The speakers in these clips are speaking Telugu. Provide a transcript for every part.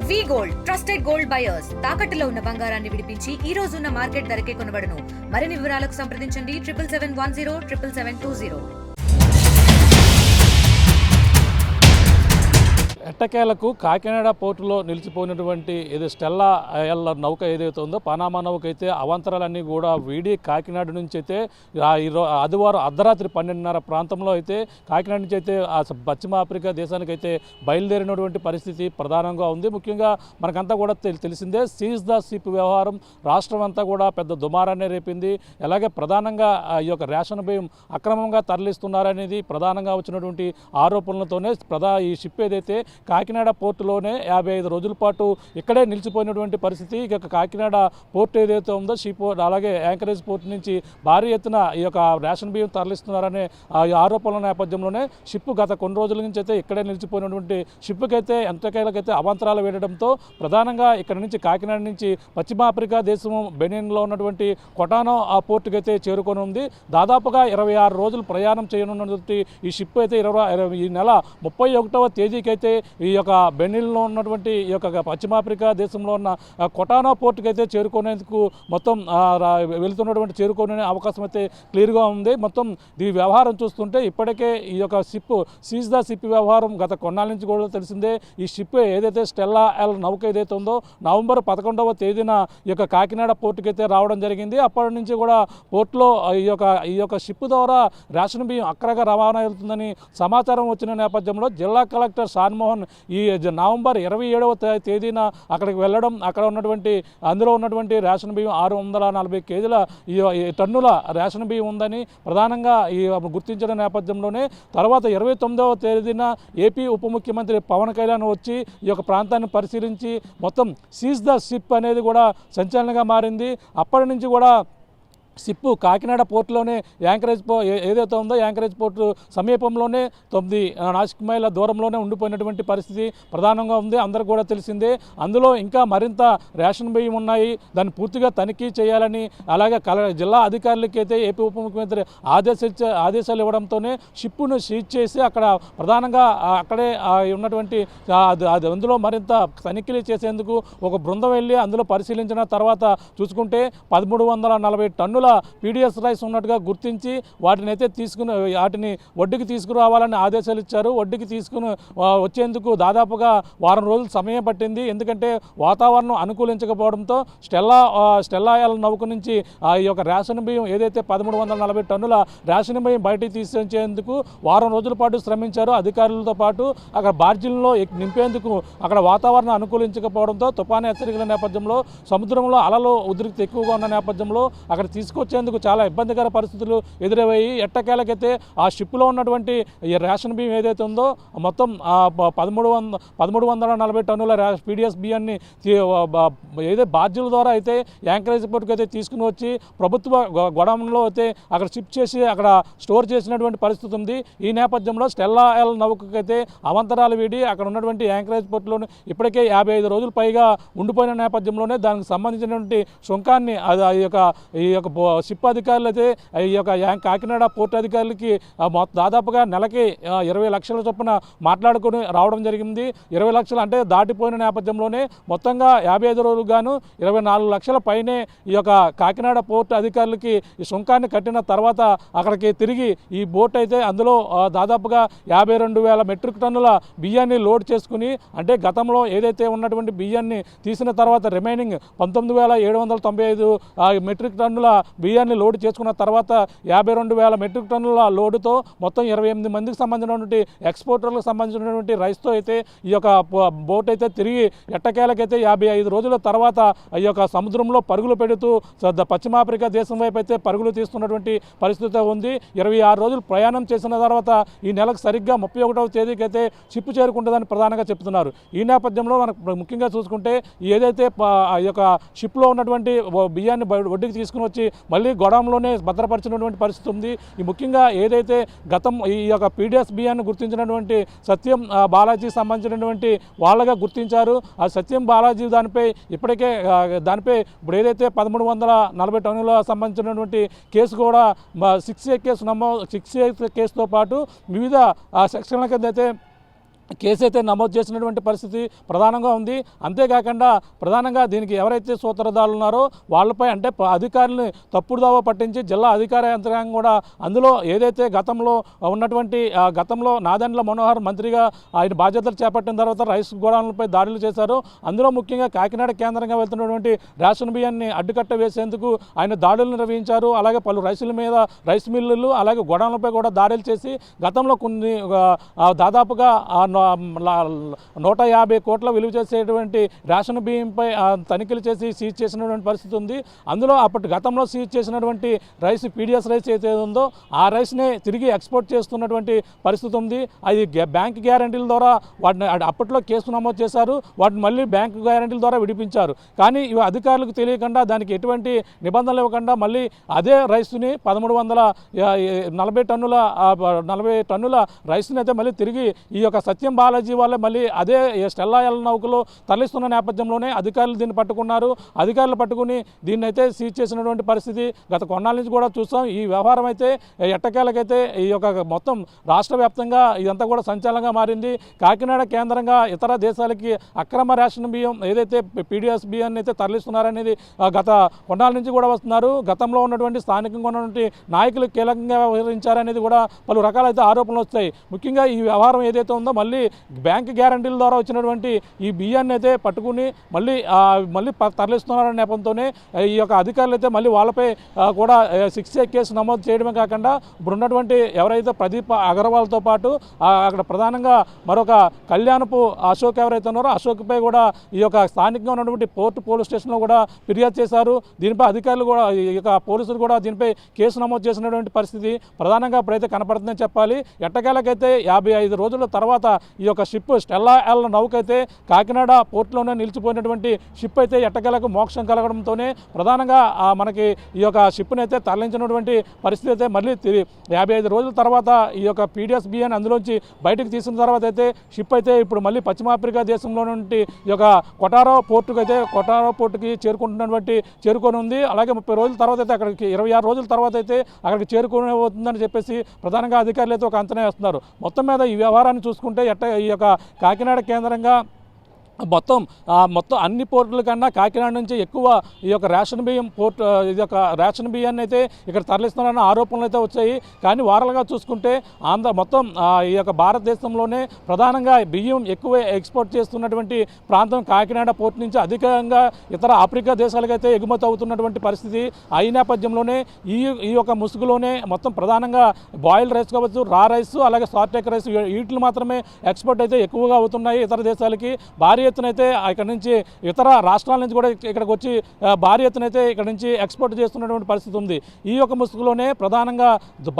వి గోల్డ్ ట్రస్టెడ్ గోల్డ్ బయర్స్ తాకట్టులో ఉన్న బంగారాన్ని విడిపించి ఈ రోజు ఉన్న మార్కెట్ ధరకే కొనబడును. మరిన్ని వివరాలకు సంప్రదించండి 7771077720. ఎట్టకేలకు కాకినాడ పోర్టులో నిలిచిపోయినటువంటి ఏదో స్టెల్లా నౌక ఏదైతే ఉందో పనామా నౌక అయితే అవాంతరాలన్నీ కూడా వీడి కాకినాడ నుంచి అయితే ఆదివారం అర్ధరాత్రి 12:30 ప్రాంతంలో అయితే కాకినాడ నుంచి అయితే పశ్చిమ ఆఫ్రికా దేశానికి అయితే బయలుదేరినటువంటి పరిస్థితి ప్రధానంగా ఉంది. ముఖ్యంగా మనకంతా కూడా తెలిసిందే, సీజ్ ద షిప్ వ్యవహారం రాష్ట్రం అంతా కూడా పెద్ద దుమారాన్ని రేపింది. అలాగే ప్రధానంగా ఈ యొక్క రేషన్ బియ్యం అక్రమంగా తరలిస్తున్నారనేది ప్రధానంగా వచ్చినటువంటి ఆరోపణలతోనే ఈ షిప్ ఏదైతే కాకినాడ పోర్టులోనే 55 రోజుల పాటు ఇక్కడే నిలిచిపోయినటువంటి పరిస్థితి. ఇక కాకినాడ పోర్టు ఏదైతే ఉందో పోర్ట్ అలాగే యాంకరేజ్ పోర్టు నుంచి భారీ ఎత్తున ఈ యొక్క రేషన్ బియ్యం తరలిస్తున్నారనే ఆరోపణల నేపథ్యంలోనే షిప్ గత కొన్ని రోజుల నుంచి అయితే ఇక్కడే నిలిచిపోయినటువంటి షిప్కి అయితే ఎంతకైతే అవాంతరాలు వేయడంతో ప్రధానంగా ఇక్కడ నుంచి కాకినాడ నుంచి పశ్చిమ ఆఫ్రికా దేశం బెనిన్లో ఉన్నటువంటి కొటానో ఆ పోర్టుకి అయితే చేరుకొని ఉంది. దాదాపుగా 26 రోజులు ప్రయాణం చేయనున్నటువంటి ఈ షిప్ అయితే ఈ నెల 31వ తేదీకి అయితే ఈ యొక్క బెనిన్లో ఉన్నటువంటి ఈ యొక్క పశ్చిమ ఆఫ్రికా దేశంలో ఉన్న కొటానో పోర్టుకి అయితే చేరుకునేందుకు మొత్తం చేరుకునే అవకాశం అయితే క్లియర్గా ఉంది. మొత్తం ఈ వ్యవహారం చూస్తుంటే ఇప్పటికే ఈ యొక్క సీజ్ ద షిప్ వ్యవహారం గత కొన్నాళ్ళ నుంచి కూడా తెలిసిందే. ఈ షిప్ ఏదైతే స్టెల్లా నౌక ఏదైతే ఉందో నవంబర్ 11వ తేదీన ఈ యొక్క కాకినాడ పోర్టుకి అయితే రావడం జరిగింది. అప్పటి నుంచి కూడా పోర్టులో ఈ యొక్క షిప్ ద్వారా రేషన్ బియ్యం అక్కడగా రవాణా అవుతుందని సమాచారం వచ్చిన నేపథ్యంలో జిల్లా కలెక్టర్ షాన్మోహన్ ఈ నవంబర్ 27వ తేదీన అక్కడికి వెళ్ళడం, అక్కడ అందులో ఉన్నటువంటి రేషన్ బియ్యం 640 కేజీల టన్నుల రేషన్ బియ్యం ఉందని ప్రధానంగా గుర్తించిన నేపథ్యంలోనే తర్వాత 29వ తేదీన ఏపీ ఉప ముఖ్యమంత్రి పవన్ కళ్యాణ్ వచ్చి ఈ యొక్క ప్రాంతాన్ని పరిశీలించి మొత్తం సీజ్ ద షిప్ అనేది కూడా సంచలనంగా మారింది. అప్పటి నుంచి కూడా షిప్ కాకినాడ పోర్టులోనే ఏదైతే ఉందో యాంకరేజ్ పోర్టు సమీపంలోనే 9 నాసిక్ మైళ్ళ దూరంలోనే ఉండిపోయినటువంటి పరిస్థితి ప్రధానంగా ఉంది. అందరికీ కూడా తెలిసిందే. అందులో ఇంకా మరింత రేషన్ బియ్యం ఉన్నాయి, దాన్ని పూర్తిగా తనిఖీ చేయాలని అలాగే జిల్లా అధికారులకి అయితే ఏపీ ఉప ముఖ్యమంత్రి ఆదేశాలు ఇవ్వడంతోనే షిప్ను సీజ్ చేసి అక్కడ ప్రధానంగా అక్కడే ఉన్నటువంటి అందులో మరింత తనిఖీలు చేసేందుకు ఒక బృందం వెళ్ళి అందులో పరిశీలించిన తర్వాత చూసుకుంటే 1340 టన్నుల పీడిఎస్ రైస్ ఉన్నట్టుగా గుర్తించి వాటిని ఒడ్డుకి తీసుకురావాలని ఆదేశాలు ఇచ్చారు. ఒడ్డుకి తీసుకుని వచ్చేందుకు దాదాపుగా వారం రోజులు సమయం పట్టింది. ఎందుకంటే వాతావరణం అనుకూలించకపోవడంతో స్టెల్లా నౌక నుంచి ఈ యొక్క రేషన్ బియ్యం ఏదైతే 1340 టన్నుల రేషన్ బియ్యం బయటికి తీసుకొచ్చేందుకు వారం రోజుల పాటు శ్రమించారు అధికారులతో పాటు. అక్కడ బార్జీల్లో నింపేందుకు అక్కడ వాతావరణం అనుకూలించకపోవడంతో తుఫాను హెచ్చరికల నేపథ్యంలో సముద్రంలో అలలు ఉధృతి ఎక్కువగా ఉన్న నేపథ్యంలో అక్కడ తీసుకొచ్చేందుకు చాలా ఇబ్బందికర పరిస్థితులు ఎదురయ్యాయి. ఎట్టకేలకైతే ఆ షిప్లో ఉన్నటువంటి ఈ రేషన్ బియ్యం ఏదైతే ఉందో మొత్తం 1340 టన్నుల పీడిఎస్ బియ్యాన్ని ఏదైతే బార్జీల ద్వారా అయితే యాంకరేజ్ పోర్టుకు అయితే తీసుకుని వచ్చి ప్రభుత్వ గోడౌన్లో అయితే అక్కడ షిప్ చేసి అక్కడ స్టోర్ చేసినటువంటి పరిస్థితి ఉంది. ఈ నేపథ్యంలో స్టెల్లా నౌకకైతే అవాంతరాలు వీడి అక్కడ ఉన్నటువంటి యాంకరేజ్ పోర్టులోనే ఇప్పటికే 55 రోజులు పైగా ఉండిపోయిన నేపథ్యంలోనే దానికి సంబంధించినటువంటి సుంకాన్ని ఈ యొక్క షిప్ అధికారులు అయితే ఈ యొక్క కాకినాడ పోర్టు అధికారులకి దాదాపుగా నెలకి 20 లక్షల చొప్పున మాట్లాడుకుని రావడం జరిగింది. 20 లక్షలు అంటే దాటిపోయిన నేపథ్యంలోనే మొత్తంగా 55 రోజులు గాను 24 లక్షల పైనే ఈ యొక్క కాకినాడ పోర్టు అధికారులకి ఈ సుంకాన్ని కట్టిన తర్వాత అక్కడికి తిరిగి ఈ బోట్ అయితే అందులో దాదాపుగా 52,000 మెట్రిక్ టన్నుల బియ్యాన్ని లోడ్ చేసుకుని, అంటే గతంలో ఏదైతే ఉన్నటువంటి బియ్యాన్ని తీసిన తర్వాత రిమైనింగ్ 19,795 మెట్రిక్ టన్నుల బియ్యాన్ని లోడ్ చేసుకున్న తర్వాత 52,000 మెట్రిక్ టన్నుల లోడుతో మొత్తం 28 మందికి సంబంధించినటువంటి ఎక్స్పోర్టర్లకు సంబంధించినటువంటి రైస్తో అయితే ఈ యొక్క బోట్ అయితే తిరిగి ఎట్టకేలకైతే 55 రోజుల తర్వాత ఈ యొక్క సముద్రంలో పరుగులు పెడుతూ పశ్చిమ ఆఫ్రికా దేశం వైపు అయితే పరుగులు తీస్తున్నటువంటి పరిస్థితి ఉంది. 26 రోజులు ప్రయాణం చేసిన తర్వాత ఈ నెలకు సరిగ్గా 31వ తేదీకి అయితే షిప్ చేరుకుంటుందని ప్రధానంగా చెప్తున్నారు. ఈ నేపథ్యంలో మనకు ముఖ్యంగా చూసుకుంటే ఏదైతే ఈ యొక్క షిప్లో ఉన్నటువంటి బియ్యాన్ని ఒడ్డుకి తీసుకుని వచ్చి మళ్ళీ గోడౌన్లోనే భద్రపరిచినటువంటి పరిస్థితి ఉంది. ఈ ముఖ్యంగా ఏదైతే ఈ యొక్క పీడిఎస్ బియ్యాన్ని గుర్తించినటువంటి సత్యం బాలాజీ సంబంధించినటువంటి వాళ్ళగా గుర్తించారు. ఆ సత్యం బాలాజీ దానిపై ఇప్పుడు ఏదైతే 1340 టన్నుల సంబంధించినటువంటి కేసు కూడా 6A కేసుతో పాటు వివిధ సెక్షన్ల కింద అయితే కేసు అయితే నమోదు చేసినటువంటి పరిస్థితి ప్రధానంగా ఉంది. అంతేకాకుండా ప్రధానంగా దీనికి ఎవరైతే సూత్రధారులు ఉన్నారో వాళ్ళపై అంటే అధికారులని తప్పుడుదావ పట్టించి జిల్లా అధికార యంత్రాంగం కూడా అందులో ఏదైతే గతంలో ఉన్నటువంటి గతంలో నాదెండ్ల మనోహర్ మంత్రిగా ఆయన బాధ్యతలు చేపట్టిన తర్వాత రైస్ గోడౌన్లపై దాడులు చేశారు. అందులో ముఖ్యంగా కాకినాడ కేంద్రంగా వెళ్తున్నటువంటి రేషన్ బియ్యాన్ని అడ్డుకట్ట వేసేందుకు ఆయన దాడులు నిర్వహించారు. అలాగే పలు రైస్ మిల్లులు అలాగే గోడౌన్లపై కూడా దాడులు చేసి గతంలో కొన్ని దాదాపుగా 150 కోట్ల విలువ చేసేటువంటి రేషన్ బియ్యంపై తనిఖీలు చేసి సీజ్ చేసినటువంటి పరిస్థితి ఉంది. అందులో అప్పటి గతంలో సీజ్ చేసినటువంటి రైస్ పీడిఎస్ రైస్ అయితే ఉందో ఆ రైస్నే తిరిగి ఎక్స్పోర్ట్ చేస్తున్నటువంటి పరిస్థితి ఉంది. అది బ్యాంక్ గ్యారంటీల ద్వారా వాటిని అప్పట్లో కేసు నమోదు చేశారు. వాటిని మళ్ళీ బ్యాంక్ గ్యారంటీల ద్వారా విడిపించారు. కానీ ఇవి అధికారులకు తెలియకుండా దానికి ఎటువంటి నిబంధనలు ఇవ్వకుండా మళ్ళీ అదే రైస్ని 1340 టన్నుల రైస్ని అయితే మళ్ళీ తిరిగి ఈ యొక్క సత్యం బాలాజీ వాళ్ళే మళ్ళీ అదే స్టెల్లా ఎల్ నౌకలో తరలిస్తున్న నేపథ్యంలోనే అధికారులు దీన్ని పట్టుకున్నారు. అధికారులు పట్టుకుని దీన్ని అయితే సీజ్ చేసినటువంటి పరిస్థితి గత కొన్నాళ్ళ నుంచి కూడా చూస్తాం. ఈ వ్యవహారం అయితే ఎట్టకేలకైతే ఈ యొక్క మొత్తం రాష్ట్ర వ్యాప్తంగా ఇదంతా కూడా సంచలనంగా మారింది. కాకినాడ కేంద్రంగా ఇతర దేశాలకి అక్రమ రేషన్ బియ్యం ఏదైతే పీడిఎస్ బియ్యాన్ని అయితే తరలిస్తున్నారనేది గత కొన్నాళ్ళ నుంచి కూడా వస్తున్నారు. గతంలో ఉన్నటువంటి స్థానికంగా ఉన్నటువంటి నాయకులు కీలకంగా వ్యవహరించారనేది కూడా పలు రకాలైతే ఆరోపణలు వస్తాయి. ముఖ్యంగా ఈ వ్యవహారం ఏదైతే ఉందో మళ్ళీ బ్యాంక్ గ్యారంటీల ద్వారా వచ్చినటువంటి ఈ బియ్యాన్ని అయితే పట్టుకుని మళ్ళీ తరలిస్తున్నారనే నేపథ్యంతోనే ఈ యొక్క అధికారులు అయితే మళ్ళీ వాళ్ళపై కూడా 6A కేసు నమోదు చేయడమే కాకుండా ఇప్పుడు ఉన్నటువంటి ఎవరైతే ప్రదీప్ అగర్వాల్తో పాటు అక్కడ ప్రధానంగా మరొక కళ్యాణపు అశోక్ ఎవరైతే ఉన్నారో అశోక్పై కూడా ఈ యొక్క స్థానికంగా ఉన్నటువంటి పోలీస్ స్టేషన్లో కూడా ఫిర్యాదు చేశారు. దీనిపై అధికారులు కూడా ఈ యొక్క పోలీసులు కూడా దీనిపై కేసు నమోదు చేసినటువంటి పరిస్థితి ప్రధానంగా ఇప్పుడైతే కనపడుతుందని చెప్పాలి. ఎట్టకేలకైతే 55 రోజుల తర్వాత ఈ యొక్క షిప్ స్టెల్లా ఎల్ నౌకైతే కాకినాడ పోర్టులోనే నిలిచిపోయినటువంటి షిప్ అయితే ఎట్టకేలకు మోక్షం కలగడంతోనే ప్రధానంగా మనకి ఈ యొక్క షిప్ని అయితే తరలించినటువంటి పరిస్థితి అయితే మళ్ళీ 55 రోజుల తర్వాత ఈ యొక్క పీడిఎస్ బియ్యాన్ని అందులోంచి బయటకు తీసిన తర్వాత అయితే షిప్ అయితే ఇప్పుడు మళ్ళీ పశ్చిమాఫ్రికా దేశంలో నుండి ఈ యొక్క కొటారో పోర్టుకి చేరుకొని ఉంది. అలాగే 30 రోజుల తర్వాత అయితే అక్కడికి 26 రోజుల తర్వాత అయితే అక్కడికి చేరుకునే అవుతుందని చెప్పేసి ప్రధానంగా అధికారులు అయితే ఒక అంచనా వేస్తున్నారు. మొత్తం మీద ఈ వ్యవహారాన్ని చూసుకుంటే ఈ యొక్క కాకినాడ కేంద్రంగా మొత్తం అన్ని పోర్టుల కన్నా కాకినాడ నుంచి ఎక్కువ ఈ యొక్క రేషన్ బియ్యాన్ని అయితే ఇక్కడ తరలిస్తున్నారన్న ఆరోపణలు అయితే వచ్చాయి. కానీ వారాలుగా చూసుకుంటే మొత్తం ఈ యొక్క భారతదేశంలోనే ప్రధానంగా బియ్యం ఎక్కువ ఎక్స్పోర్ట్ చేస్తున్నటువంటి ప్రాంతం కాకినాడ పోర్టు నుంచి అధికంగా ఇతర ఆఫ్రికా దేశాలకైతే ఎగుమతి అవుతున్నటువంటి పరిస్థితి. ఈ నేపథ్యంలోనే ఈ యొక్క ముసుగులోనే మొత్తం ప్రధానంగా బాయిల్డ్ రైస్ కావచ్చు, రా రైస్ అలాగే సార్టెక్ రైస్ వీటిని మాత్రమే ఎక్స్పోర్ట్ అయితే ఎక్కువగా అవుతున్నాయి ఇతర దేశాలకి. భారీ ఎత్తున అయితే ఇక్కడ నుంచి ఇతర రాష్ట్రాల నుంచి కూడా ఇక్కడికి వచ్చి భారీ ఎత్తున అయితే ఇక్కడ నుంచి ఎక్స్పోర్ట్ చేస్తున్నటువంటి పరిస్థితి ఉంది. ఈ యొక్క ముసుగులోనే ప్రధానంగా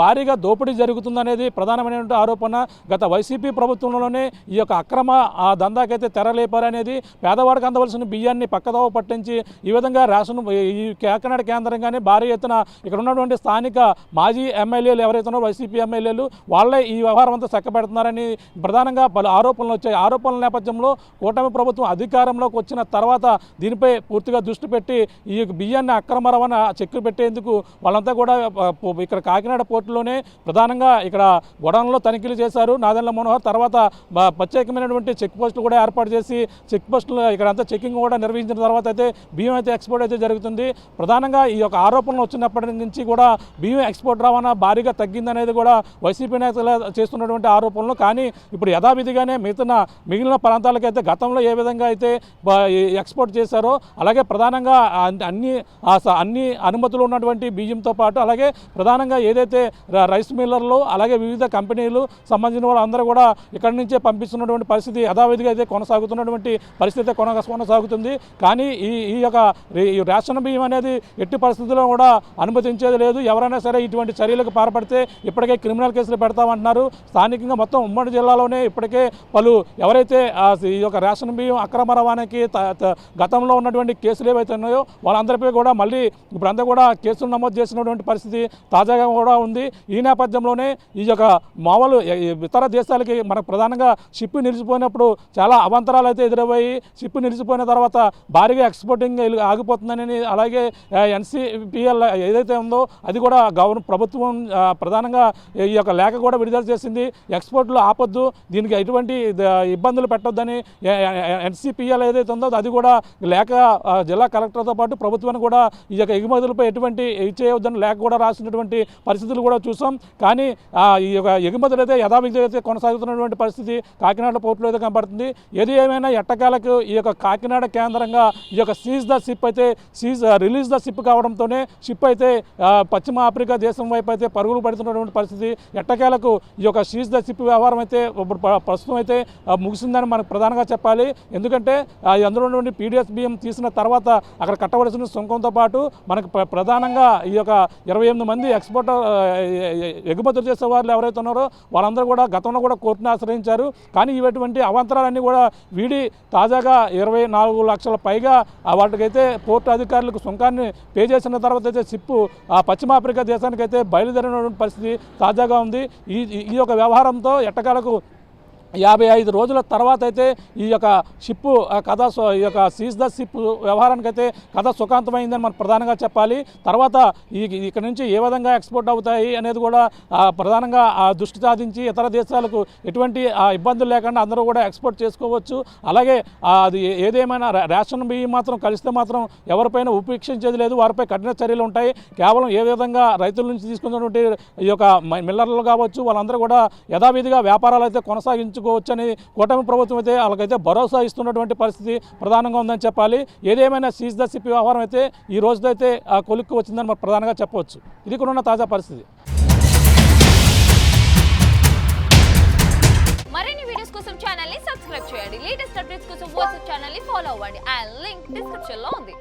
భారీగా దోపిడీ జరుగుతుందనేది ప్రధానమైనటువంటి ఆరోపణ. గత వైసీపీ ప్రభుత్వంలోనే ఈ యొక్క అక్రమ దందాకైతే తెరలేపారనేది, పేదవాడికి అందవలసిన బియ్యాన్ని పక్కదోవ పట్టించి ఈ విధంగా ఈ కాకినాడ కేంద్రంగానే భారీ ఎత్తున ఇక్కడ ఉన్నటువంటి స్థానిక మాజీ ఎమ్మెల్యేలు ఎవరైతే ఉన్నారో వైసీపీ ఎమ్మెల్యేలు వాళ్ళే ఈ వ్యవహారం అంతా చక్కబెడుతున్నారని ప్రధానంగా పలు ఆరోపణలు వచ్చాయి. ఆరోపణల నేపథ్యంలో కూటమి ప్రభుత్వం అధికారంలోకి వచ్చిన తర్వాత దీనిపై పూర్తిగా దృష్టి పెట్టి ఈ బియ్యాన్ని అక్రమ రవాణా చెక్కు పెట్టేందుకు వాళ్ళంతా కూడా ఇక్కడ కాకినాడ పోర్టులోనే ప్రధానంగా ఇక్కడ గొడవల్లో తనిఖీలు చేశారు నాదెండ్ల మనోహర్. తర్వాత ప్రత్యేకమైనటువంటి చెక్ పోస్టులు కూడా ఏర్పాటు చేసి చెక్ పోస్టులు ఇక్కడ అంతా చెకింగ్ కూడా నిర్వహించిన తర్వాత అయితే బియ్యం అయితే ఎక్స్పోర్ట్ అయితే జరుగుతుంది. ప్రధానంగా ఈ యొక్క ఆరోపణలు వచ్చినప్పటి నుంచి కూడా బియ్యం ఎక్స్పోర్ట్ రవాణా భారీగా తగ్గిందనేది కూడా వైసీపీ నేతలు చేస్తున్నటువంటి ఆరోపణలు. కానీ ఇప్పుడు యథావిధిగానే మిగిలిన ప్రాంతాలకైతే గతంలో ఏ విధంగా అయితే ఎక్స్పోర్ట్ చేశారో అలాగే ప్రధానంగా అన్ని అనుమతులు ఉన్నటువంటి బియ్యంతో పాటు అలాగే ప్రధానంగా ఏదైతే రైస్ మిల్లర్లు అలాగే వివిధ కంపెనీలు సంబంధించిన వాళ్ళందరూ కూడా ఇక్కడి నుంచే పంపిస్తున్నటువంటి పరిస్థితి యథావిధిగా అయితే కొనసాగుతున్నటువంటి పరిస్థితి కొనసాగుతుంది. కానీ ఈ యొక్క రేషన్ బియ్యం అనేది ఎట్టి పరిస్థితుల్లో కూడా అనుమతించేది లేదు. ఎవరైనా సరే ఇటువంటి చర్యలకు పాల్పడితే ఇప్పటికే క్రిమినల్ కేసులు పెడతామంటున్నారు. స్థానికంగా మొత్తం ఉమ్మడి జిల్లాలోనే ఇప్పటికే పలు ఎవరైతే ఈ యొక్క రేషన్ బియ్యం అక్రమ రవాణాకి గతంలో ఉన్నటువంటి కేసులు ఏవైతే ఉన్నాయో వాళ్ళందరిపై కూడా మళ్ళీ ఇప్పుడంతా కూడా కేసులు నమోదు చేసినటువంటి పరిస్థితి తాజాగా కూడా ఉంది. ఈ నేపథ్యంలోనే ఈ యొక్క మామూలు ఇతర దేశాలకి మనకు ప్రధానంగా షిప్ నిలిచిపోయినప్పుడు చాలా అవాంతరాలు అయితే ఎదురయ్యాయి. షిప్ నిలిచిపోయిన తర్వాత భారీగా ఎక్స్పోర్టింగ్ ఆగిపోతుందని, అలాగే NCPL ఏదైతే ఉందో అది కూడా ప్రభుత్వం ప్రధానంగా ఈ యొక్క లేఖ కూడా విడుదల చేసింది. ఎక్స్పోర్ట్లు ఆపొద్దు, దీనికి ఎటువంటి ఇబ్బందులు పెట్టొద్దని NCPL ఏదైతే ఉందో అది కూడా లేఖ జిల్లా కలెక్టర్తో పాటు ప్రభుత్వాన్ని కూడా ఈ యొక్క ఎగుమతులపై ఎటువంటి చేయవద్దని లేఖ కూడా రాసినటువంటి పరిస్థితులు కూడా చూసాం. కానీ ఈ యొక్క ఎగుమతులు అయితే యథావిధిగా అయితే కొనసాగుతున్నటువంటి పరిస్థితి కాకినాడ పోర్టులో అయితే కనబడుతుంది. ఏది ఏమైనా ఎట్టకాలకు ఈ యొక్క కాకినాడ కేంద్రంగా ఈ యొక్క రిలీజ్ ద షిప్ కావడంతోనే షిప్ అయితే పశ్చిమ ఆఫ్రికా దేశం వైపు అయితే పరుగులు పడుతున్నటువంటి పరిస్థితి. ఎట్టకేలకు ఈ యొక్క సీజ్ ద షిప్ వ్యవహారం అయితే ఇప్పుడు ప్రస్తుతం అయితే ముగిసిందని మనకు ప్రధానంగా చెప్పాలి. ఎందుకంటే అందులో నుండి PDS బియ్యం తీసిన తర్వాత అక్కడ కట్టవలసిన సుంకంతో పాటు మనకు ప్రధానంగా ఈ యొక్క 28 మంది ఎగుమతులు చేసే వాళ్ళు ఎవరైతే ఉన్నారో వాళ్ళందరూ కూడా గతంలో కూడా కోర్టును ఆశ్రయించారు. కానీ ఇటువంటి అవాంతరాలన్నీ కూడా వీడి తాజాగా 24 లక్షల పైగా వాటికైతే పోర్టు అధికారులకు సుంకాన్ని పే చేసిన తర్వాత అయితే షిప్పు పశ్చిమ ఆఫ్రికా దేశానికి అయితే బయలుదేరినటువంటి పరిస్థితి తాజాగా ఉంది. ఈ యొక్క వ్యవహారంతో ఎట్టకాలకు 55 రోజుల తర్వాత అయితే ఈ యొక్క షిప్పు ఈ యొక్క సీజ్ ద షిప్ వ్యవహారానికి అయితే కథ సుఖాంతమైందని మనం ప్రధానంగా చెప్పాలి. తర్వాత ఇక్కడ నుంచి ఏ విధంగా ఎక్స్పోర్ట్ అవుతాయి అనేది కూడా ప్రధానంగా దృష్టి సాధించి ఇతర దేశాలకు ఎటువంటి ఇబ్బందులు లేకుండా అందరూ కూడా ఎక్స్పోర్ట్ చేసుకోవచ్చు. అలాగే అది ఏదేమైనా రేషన్ బియ్యం మాత్రం కలిస్తే మాత్రం ఎవరిపైన ఉపేక్షించేది లేదు, వారిపై కఠిన చర్యలు ఉంటాయి. కేవలం ఏ విధంగా రైతుల నుంచి తీసుకున్నటువంటి ఈ యొక్క మిల్లర్లు కావచ్చు వాళ్ళందరూ కూడా యథావిధిగా వ్యాపారాలు అయితే కొనసాగించుకోవచ్చని కూటమి ప్రభుత్వం అయితే వాళ్ళకైతే భరోసా ఇస్తున్నటువంటి పరిస్థితి ప్రధానంగా ఉందని చెప్పాలి. ఏదేమైనా సీజ్ ద షిప్ వ్యవహారం అయితే ఈ రోజుతో అయితే కొలిక్కి వచ్చిందని మనం ప్రధానంగా చెప్పవచ్చు. ఇది కూడా ఉన్న తాజా పరిస్థితి. మరిన్ని వీడియోస్ కోసం ఛానల్ ని సబ్స్క్రైబ్ చేయండి. లేటెస్ట్ అప్డేట్స్ కోసం వాట్సాప్ ఛానల్ ని ఫాలో అవ్వండి. ఆ లింక్ డిస్క్రిప్షన్ లో ఉంది.